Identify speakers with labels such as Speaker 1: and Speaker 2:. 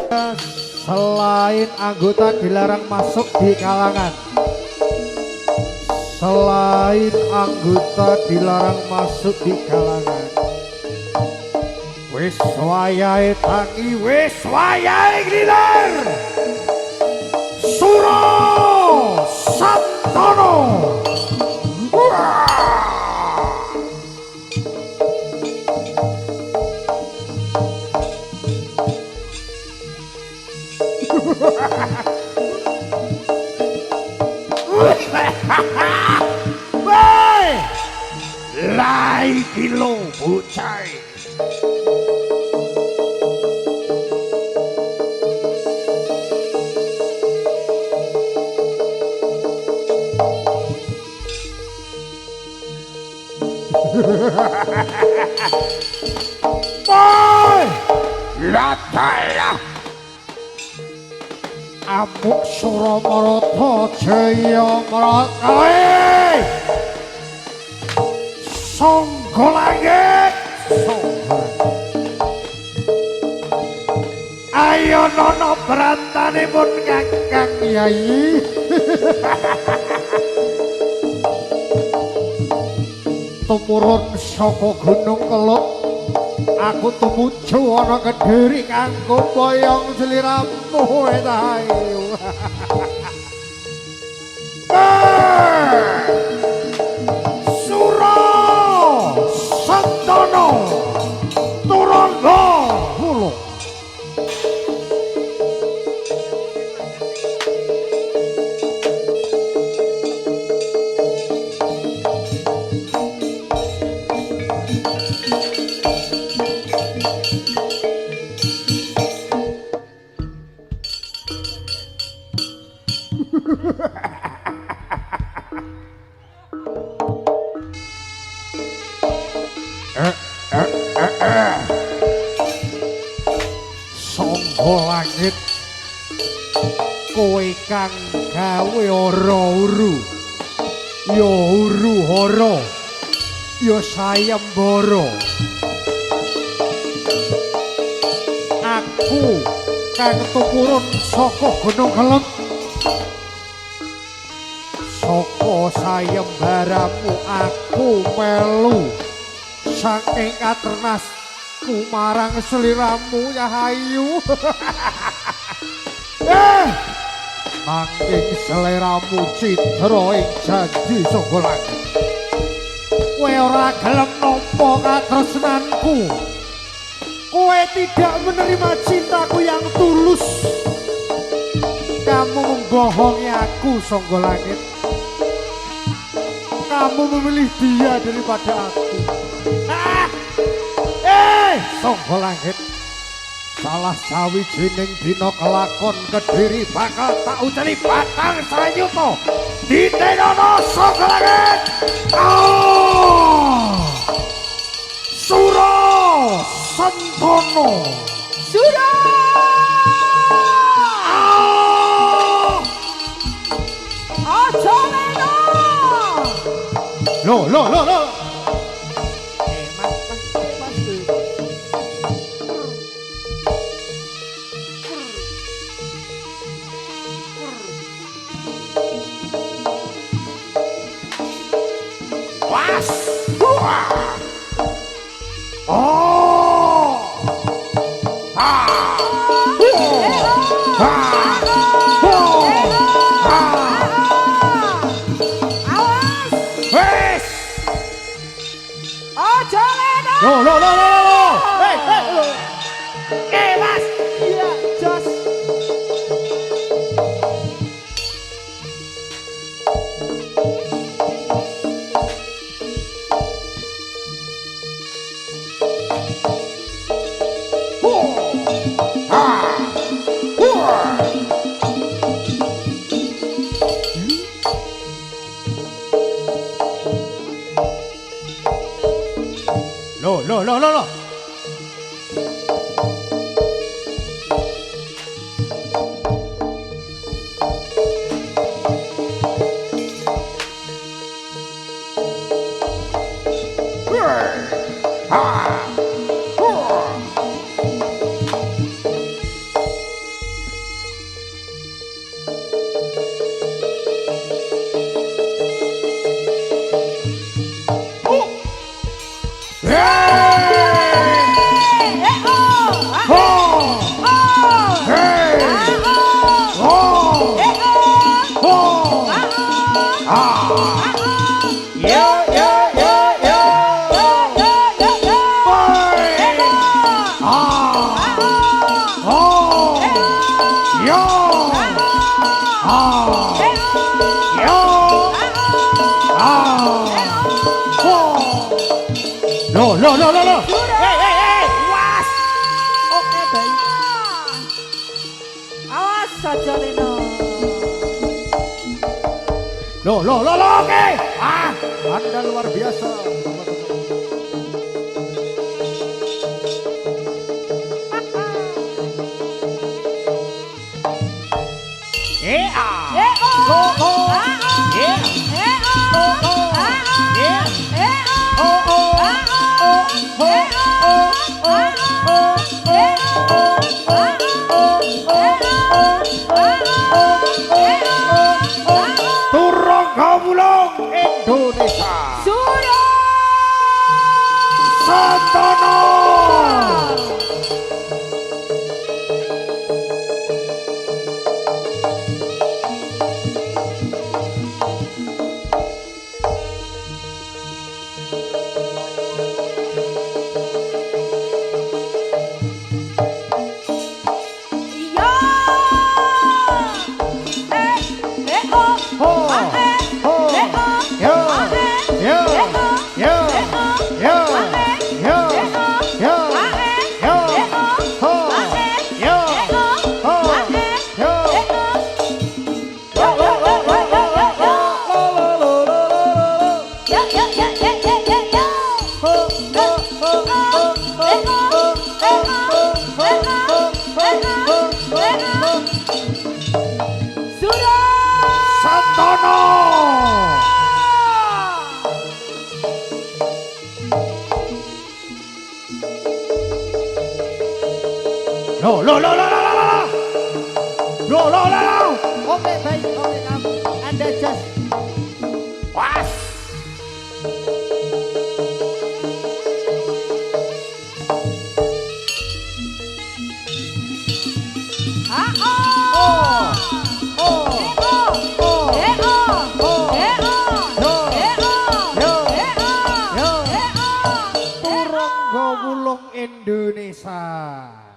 Speaker 1: Selain anggota dilarang masuk di kalangan. Selain anggota dilarang masuk di kalangan. Wis wayahe tangi, wis wayahe gliler. Suro Santono. Woi, lai kilo bocah. Boy, lataya. Amuk Sura Marata Jaya Marata. Sangga langit. Ayo nono berantanipun Kakang Yayi. Tumurun saka Gunung Kelut, aku tumuju ana Kediri kanggo boyong sliramu ta ayo. Sura Santono Turangga Hulu. Sangga langit kowe kang gawe ora-uru ya uru-hara ya sayembara. Aku kang tumurun saka Gunung Kelut, saka sayembaramu aku melu saking katernasku marang sliramu Yahayu. Nanging sliramu cidra ing janji sangga langit. Kowe ora gelem nampa katresnanku. Kowe tidak menerima cintaku yang tulus. Kamu membohongi aku sangga langit. Kamu memilih dia daripada aku. Sangga langit, salah sawijining dina kelakon Kediri bakal tak ucali batang sayuta ditenono sangga langit. Sura Santono. Sura. Aja leno. Lo. No. Hey, Mas. Iya, jos. Yo yo yo yo. Boy. Oh. Yo. Yo. Lo. Hey. Was.
Speaker 2: Oke baik. Awas saja Lino.
Speaker 1: Lo, oke. Anda luar biasa. Turun Gabulong Indonesia.
Speaker 2: Surya
Speaker 1: Santono. No.
Speaker 2: Oke baik, oke kamu. Anda just
Speaker 1: Was. Turun Gabulong Indonesia.